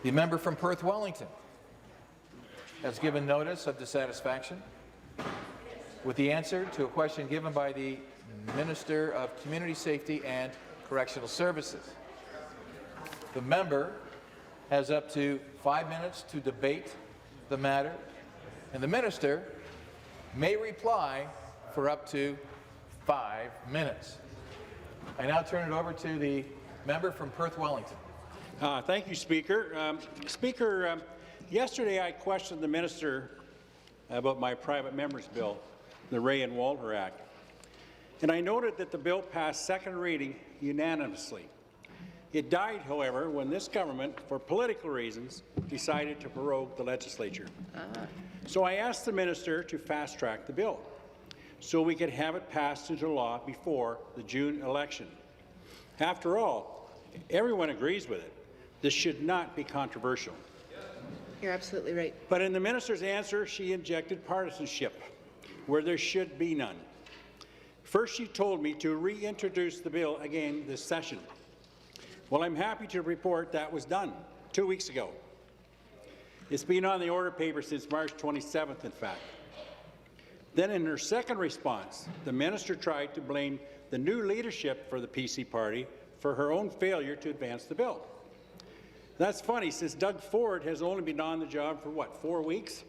The member from Perth-Wellington has given notice of dissatisfaction with the answer to a question given by the Minister of Community Safety and Correctional Services. The member has up to 5 minutes to debate the matter, and the minister may reply for up to 5 minutes. I now turn it over to the member from Perth-Wellington. Thank you, Speaker. Speaker, yesterday I questioned the minister about my private member's bill, the Rea and Walter Act, and I noted that the bill passed second reading unanimously. It died, however, when this government, for political reasons, decided to prorogue the legislature. So I asked the minister to fast-track the bill so we could have it passed into law before the June election. After all, everyone agrees with it. This should not be controversial. You're absolutely right. But in the minister's answer, she injected partisanship where there should be none. First, she told me to reintroduce the bill again this session. Well, I'm happy to report that was done 2 weeks ago. It's been on the order paper since March 27th, in fact. Then in her second response, the minister tried to blame the new leadership for the PC party for her own failure to advance the bill. That's funny, since Doug Ford has only been on the job for, what, 4 weeks?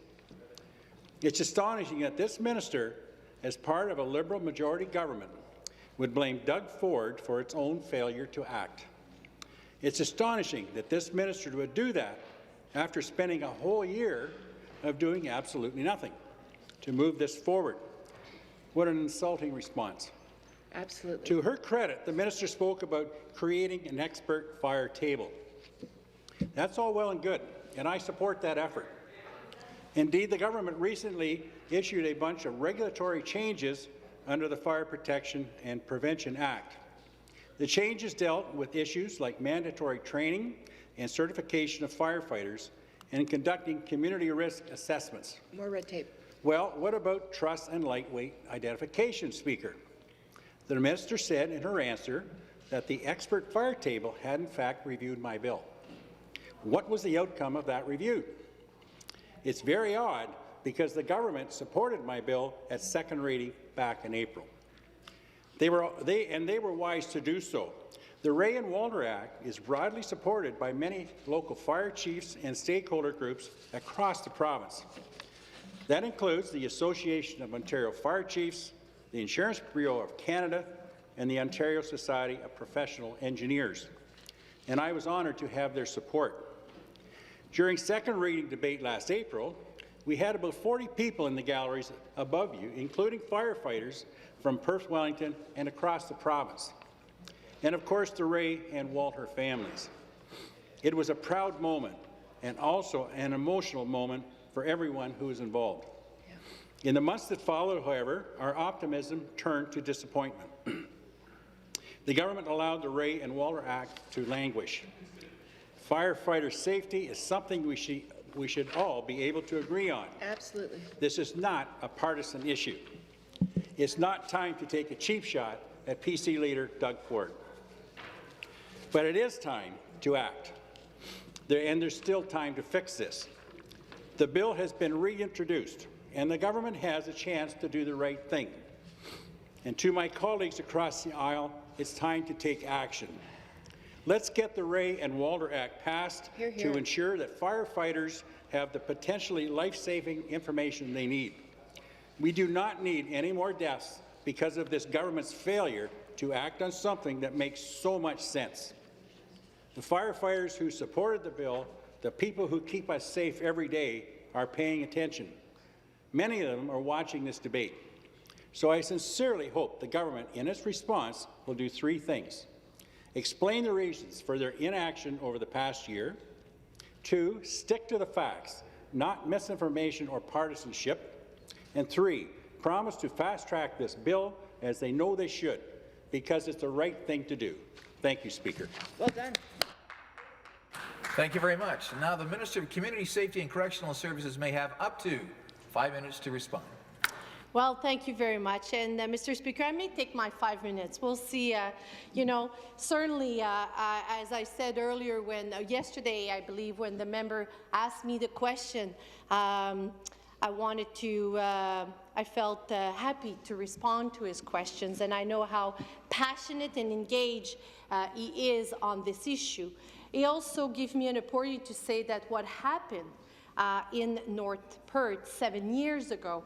It's astonishing that this minister, as part of a Liberal majority government, would blame Doug Ford for its own failure to act. It's astonishing that this minister would do that after spending a whole year of doing absolutely nothing to move this forward. What an insulting response. Absolutely. To her credit, the minister spoke about creating an expert fire table. That's all well and good, and I support that effort. Indeed, the government recently issued a bunch of regulatory changes under the Fire Protection and Prevention Act. The changes dealt with issues like mandatory training and certification of firefighters and conducting community risk assessments. More red tape. Well, what about truss and lightweight identification, Speaker? The minister said in her answer that the expert fire table had in fact reviewed my bill. What was the outcome of that review? It's very odd because the government supported my bill at second reading back in April. They were wise to do so. The Rea and Walter Act is broadly supported by many local fire chiefs and stakeholder groups across the province. That includes the Association of Ontario Fire Chiefs, the Insurance Bureau of Canada, and the Ontario Society of Professional Engineers. And I was honoured to have their support. During second reading debate last April, we had about 40 people in the galleries above you, including firefighters from Perth-Wellington and across the province, and of course the Rea and Walter families. It was a proud moment and also an emotional moment for everyone who was involved. In the months that followed, however, our optimism turned to disappointment. The government allowed the Rea and Walter Act to languish. Firefighter safety is something we should all be able to agree on. Absolutely. This is not a partisan issue. It's not time to take a cheap shot at PC leader Doug Ford. But it is time to act. And there's still time to fix this. The bill has been reintroduced, and the government has a chance to do the right thing. And to my colleagues across the aisle, it's time to take action. Let's get the Rea and Walter Act passed to ensure that firefighters have the potentially life-saving information they need. We do not need any more deaths because of this government's failure to act on something that makes so much sense. The firefighters who supported the bill, the people who keep us safe every day, are paying attention. Many of them are watching this debate. So I sincerely hope the government, in its response, will do three things. Explain the reasons for their inaction over the past year. 2, stick to the facts, not misinformation or partisanship. And 3, promise to fast-track this bill as they know they should, because it's the right thing to do. Thank you, Speaker. Well done. Thank you very much. Now the Minister of Community Safety and Correctional Services may have up to 5 minutes to respond. Well, thank you very much. And Mr. Speaker, I may take my 5 minutes. We'll see. You know, certainly, as I said earlier, when yesterday, I believe, when the member asked me the question, I wanted to, I felt happy to respond to his questions, and I know how passionate and engaged he is on this issue. He also gave me an opportunity to say that what happened in North Perth 7 years ago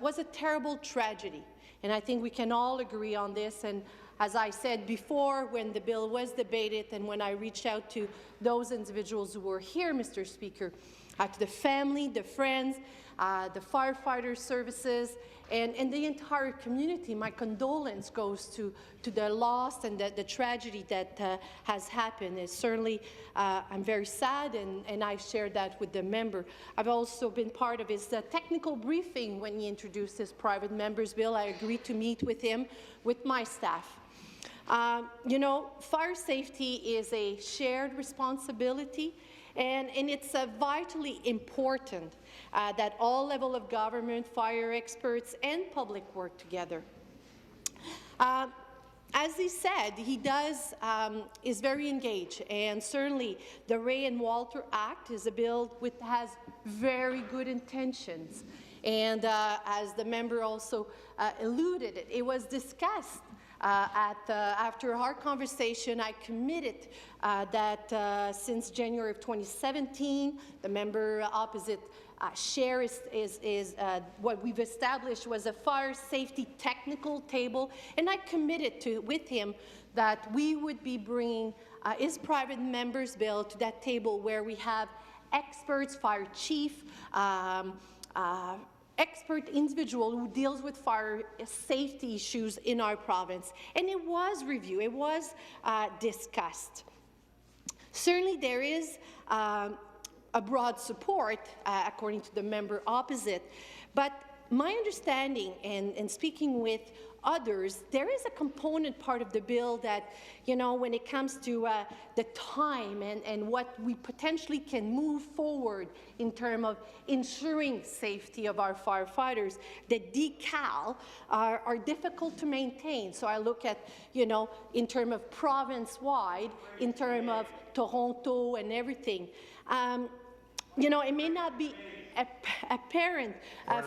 was a terrible tragedy, and I think we can all agree on this. And as I said before, when the bill was debated and when I reached out to those individuals who were here, Mr. Speaker, to the family, the friends, the firefighter services, and the entire community, my condolence goes to the loss and the tragedy that has happened. It's certainly, I'm very sad, and I shared that with the member. I've also been part of his technical briefing when he introduced his private member's bill. I agreed to meet with him, with my staff. You know, fire safety is a shared responsibility, and it's vitally important that all levels of government, fire experts, and public work together. As he said, he is very engaged, and certainly the Rea and Walter Act is a bill which has very good intentions. And as the member also alluded, it was discussed after our conversation. I committed that since January of 2017, the member opposite share is what we've established was a fire safety technical table, and I committed with him that we would be bringing his private member's bill to that table where we have experts, fire chief, expert individual who deals with fire safety issues in our province. And it was reviewed, it was discussed. Certainly there is a broad support, according to the member opposite, but my understanding, and speaking with others, there is a component part of the bill that, you know, when it comes to the time and what we potentially can move forward in terms of ensuring safety of our firefighters, the decal are difficult to maintain. So I look at, you know, in terms of province-wide, in terms of Toronto and everything. You know, it may not be apparent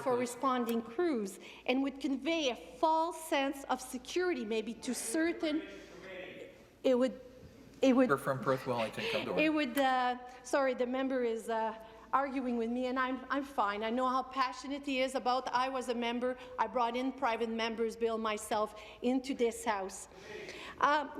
for responding crews and would convey a false sense of security, maybe to certain. It would. We're from Perth-Wellington. Come to order. It would. Sorry, the member is arguing with me, and I'm fine. I know how passionate he is about. I was a member. I brought in private member's bill myself into this House.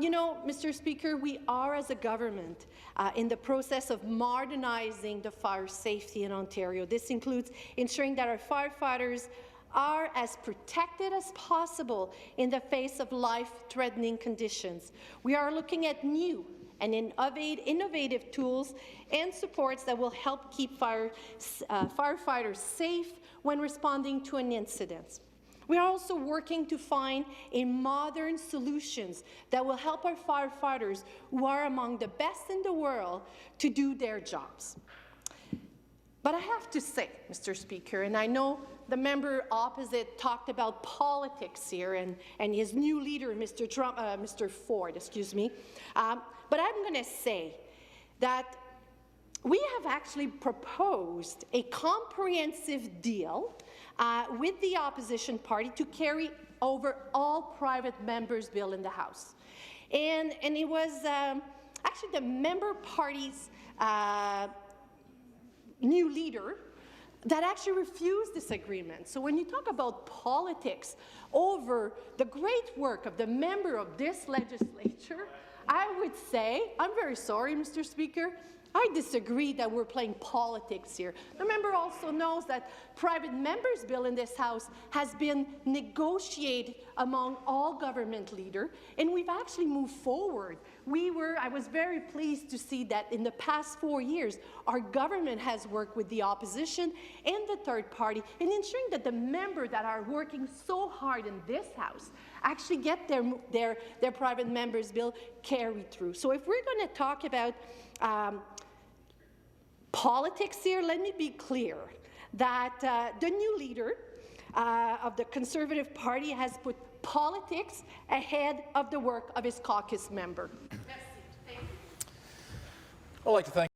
You know, Mr. Speaker, we are, as a government, in the process of modernizing the fire safety in Ontario. This includes ensuring that our firefighters are as protected as possible in the face of life-threatening conditions. We are looking at new and innovative tools and supports that will help keep firefighters safe when responding to an incident. We are also working to find modern solutions that will help our firefighters, who are among the best in the world, to do their jobs. But I have to say, Mr. Speaker, and I know the member opposite talked about politics here and his new leader, Mr. Ford, excuse me, but I'm going to say that we have actually proposed a comprehensive deal with the opposition party to carry over all private members' bill in the House. And it was actually the member party's new leader that actually refused this agreement. So when you talk about politics over the great work of the member of this legislature, I would say, I'm very sorry, Mr. Speaker, I disagree that we're playing politics here. The member also knows that private members' bill in this House has been negotiated among all government leaders, and we've actually moved forward. I was very pleased to see that in the past 4 years, our government has worked with the opposition and the third party in ensuring that the members that are working so hard in this House actually get their private members' bill carried through. So if we're going to talk about politics here, let me be clear that the new leader of the Conservative Party has put politics ahead of the work of his caucus member. I'd like to thank